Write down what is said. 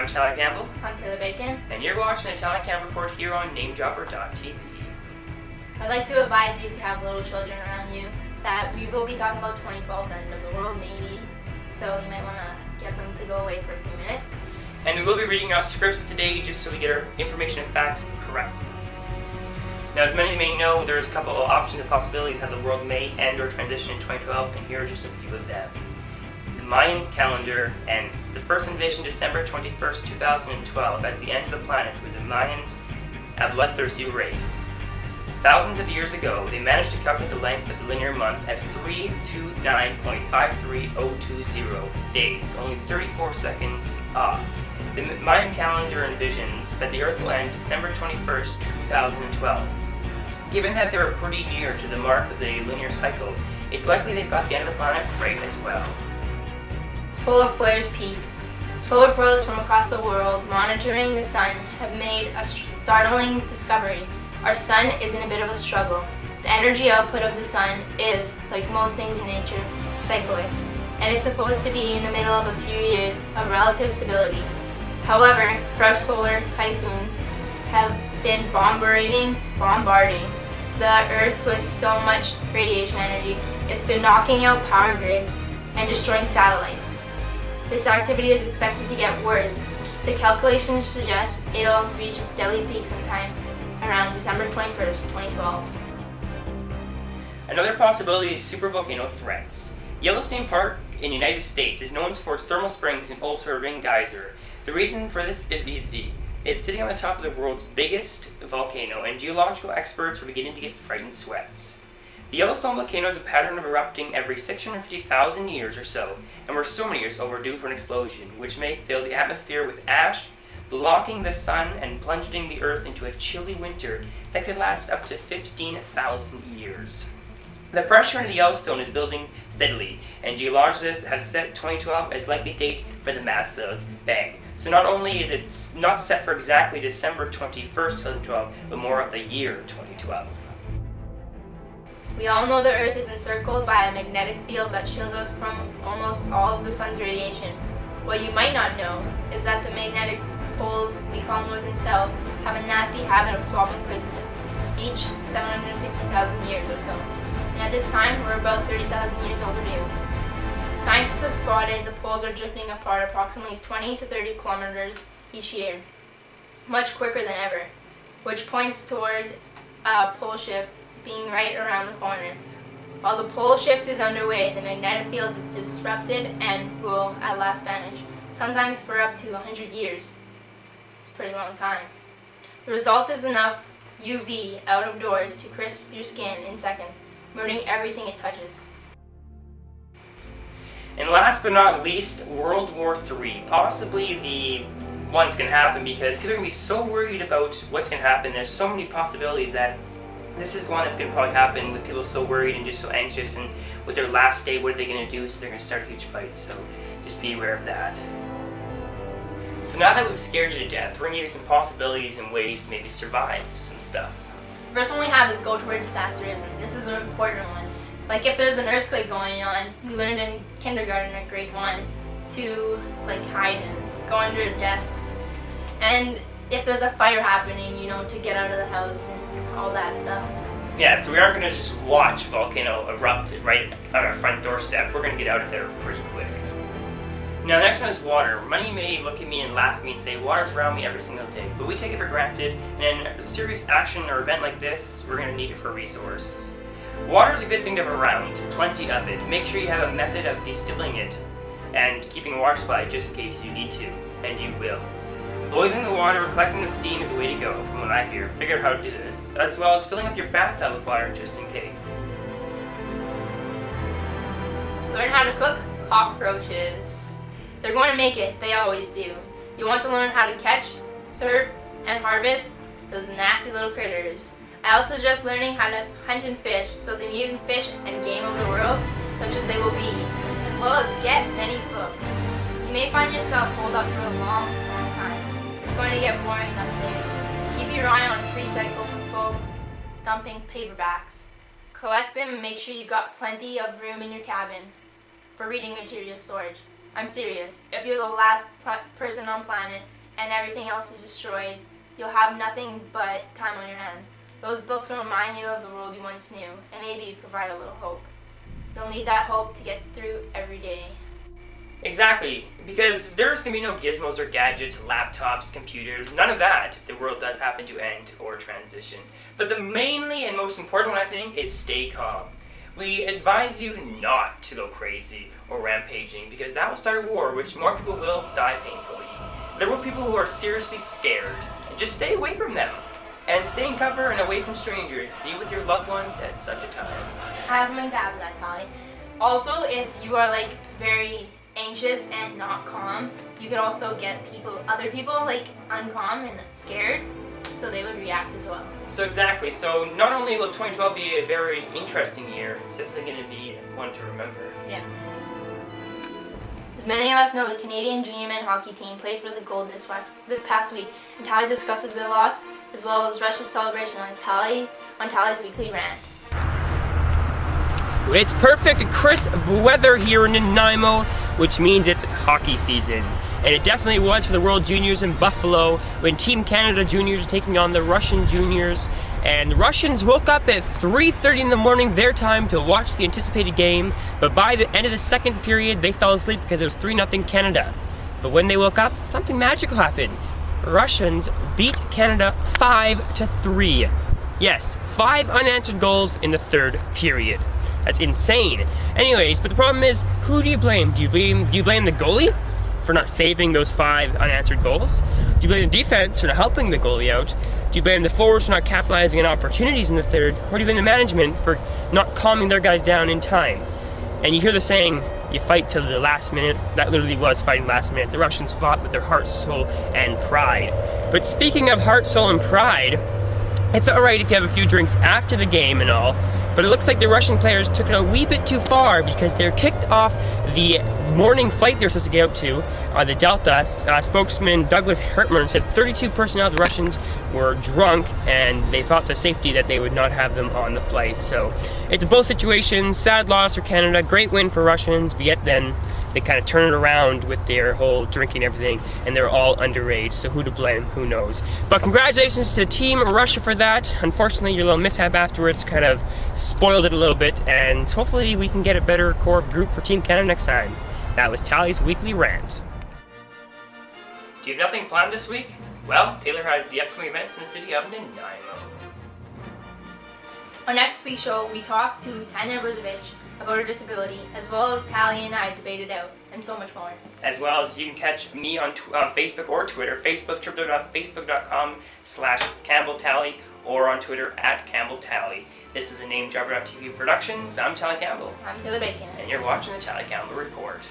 Tali Campbell. I'm Taylor Bacon. And you're watching the Tali Campbell Report here on NameDropper.tv. I'd like to advise you if you have little children around you that we will be talking about 2012, the end of the world maybe. So you might want to get them to go away for a few minutes. And we will be reading off scripts today just so we get our information and facts correct. Now, as many may know, there's a couple of options and possibilities how the world may end or transition in 2012, and here are just a few of them. The Mayans calendar ends. The first invasion December 21st, 2012 as the end of the planet with the Mayans, a bloodthirsty race. Thousands of years ago, they managed to calculate the length of the linear month as 329.53020 days, only 34 seconds off. The Mayan calendar envisions that the Earth will end December 21st, 2012. Given that they were pretty near to the mark of the linear cycle, it's likely they've got the end of the planet right as well. Solar flares peak. Solar pros from across the world monitoring the sun have made a startling discovery. Our sun is in a bit of a struggle. The energy output of the sun is, like most things in nature, cyclic, and it's supposed to be in the middle of a period of relative stability. However, fresh solar typhoons have been bombarding the Earth with so much radiation energy. It's been knocking out power grids and destroying satellites. This activity is expected to get worse. The calculations suggest it'll reach its deadly peak sometime around December 21st, 2012. Another possibility is supervolcano threats. Yellowstone Park in the United States is known for its thermal springs and ultra-ring geyser. The reason for this is easy. It's sitting on the top of the world's biggest volcano, and geological experts are beginning to get frightened sweats. The Yellowstone volcano is a pattern of erupting every 650,000 years or so, and we're so many years overdue for an explosion, which may fill the atmosphere with ash, blocking the sun and plunging the Earth into a chilly winter that could last up to 15,000 years. The pressure in the Yellowstone is building steadily, and geologists have set 2012 as likely date for the massive bang. So not only is it not set for exactly December 21st, 2012, but more of the year 2012. We all know the Earth is encircled by a magnetic field that shields us from almost all of the sun's radiation. What you might not know is that the magnetic poles we call north and south have a nasty habit of swapping places each 750,000 years or so. And at this time, we're about 30,000 years overdue. Scientists have spotted the poles are drifting apart approximately 20 to 30 kilometers each year, much quicker than ever, which points toward a pole shift being right around the corner. While the pole shift is underway, the magnetic field is disrupted and will at last vanish, sometimes for up to 100 years. It's a pretty long time. The result is enough UV out of doors to crisp your skin in seconds, murdering everything it touches. And last but not least, World War III. Possibly the one's going to happen because people are going to be so worried about what's going to happen. There's so many possibilities that this is the one that's going to probably happen with people so worried and just so anxious, and with their last day, what are they going to do? So they're going to start a huge fight, so just be aware of that. So now that we've scared you to death, we're going to give you some possibilities and ways to maybe survive some stuff. The first one we have is go to where disaster is, and this is an important one. Like if there's an earthquake going on, we learned in kindergarten at grade 1 to hide and go under desks. And if there's a fire happening, to get out of the house and all that stuff. Yeah, so we aren't going to just watch a volcano erupt right on our front doorstep. We're going to get out of there pretty quick. Now, the next one is water. Many may look at me and laugh at me and say, water's around me every single day, but we take it for granted, and in a serious action or event like this, we're going to need it for a resource. Water is a good thing to have around, plenty of it. Make sure you have a method of distilling it and keeping a water supply just in case you need to, and you will. Boiling the water or collecting the steam is the way to go, from what I hear. Figure out how to do this, as well as filling up your bathtub with water just in case. Learn how to cook cockroaches. They're going to make it, they always do. You want to learn how to catch, serve, and harvest those nasty little critters. I also suggest learning how to hunt and fish, so the mutant fish and game of the world, such as they will be, as well as get many books. You may find yourself holed up for a long time. It's going to get boring up there. Keep your eye on free cycle folks dumping paperbacks. Collect them and make sure you've got plenty of room in your cabin for reading material storage. I'm serious. If you're the last person on planet and everything else is destroyed, you'll have nothing but time on your hands. Those books will remind you of the world you once knew, and maybe provide a little hope. You'll need that hope to get through every day. Exactly, because there's going to be no gizmos or gadgets, laptops, computers, none of that if the world does happen to end or transition. But the mainly and most important one, I think, is stay calm. We advise you not to go crazy or rampaging, because that will start a war, which more people will die painfully. There will be people who are seriously scared, and just stay away from them. And stay in cover and away from strangers. Be with your loved ones at such a time. I have something to add to that, Tali. Also, if you are very anxious and not calm, you could also get other people uncalm and scared, so they would react as well. So exactly, so not only will 2012 be a very interesting year, it's definitely going to be one to remember. Yeah. As many of us know, the Canadian junior men hockey team played for the gold this past week, and Tali discusses their loss as well as Russia's celebration on Tali's weekly rant. It's perfect crisp weather here in Nanaimo, which means it's hockey season. And it definitely was for the World Juniors in Buffalo when Team Canada Juniors are taking on the Russian Juniors. And the Russians woke up at 3:30 in the morning their time to watch the anticipated game, but by the end of the second period they fell asleep because it was 3-0 Canada. But when they woke up, something magical happened. Russians beat Canada 5-3. Yes, 5 unanswered goals in the third period. That's insane. Anyways, but the problem is, who do you blame? Do you blame the goalie for not saving those 5 unanswered goals? Do you blame the defense for not helping the goalie out? Do you blame the forwards for not capitalizing on opportunities in the third? Or do you blame the management for not calming their guys down in time? And you hear the saying, you fight till the last minute. That literally was fighting last minute. The Russians fought with their heart, soul, and pride. But speaking of heart, soul, and pride, it's alright if you have a few drinks after the game and all, but it looks like the Russian players took it a wee bit too far because they're kicked off the morning flight they're supposed to get out to, the Delta. Spokesman Douglas Hertman said 32 personnel of the Russians were drunk and they thought for safety that they would not have them on the flight. So it's both situations. Sad loss for Canada, great win for Russians, but yet then they kind of turn it around with their whole drinking and everything, and they're all underage, so who to blame, who knows. But congratulations to Team Russia for that. Unfortunately, your little mishap afterwards kind of spoiled it a little bit, and hopefully we can get a better core group for Team Canada next time. That was Tali's weekly rant. Do you have nothing planned this week? Well, Taylor has the upcoming events in the city of Nanaimo. On next week's show, we talk to Tanya Brzezowicz about her disability, as well as Tali and I debate it out, and so much more. As well as you can catch me on Facebook or Twitter, facebook.com/CampbellTally, or on Twitter @CampbellTally. This is a NameDropper.tv Productions. I'm Tali Campbell. I'm Taylor Bacon. And you're watching the Tali Campbell Report.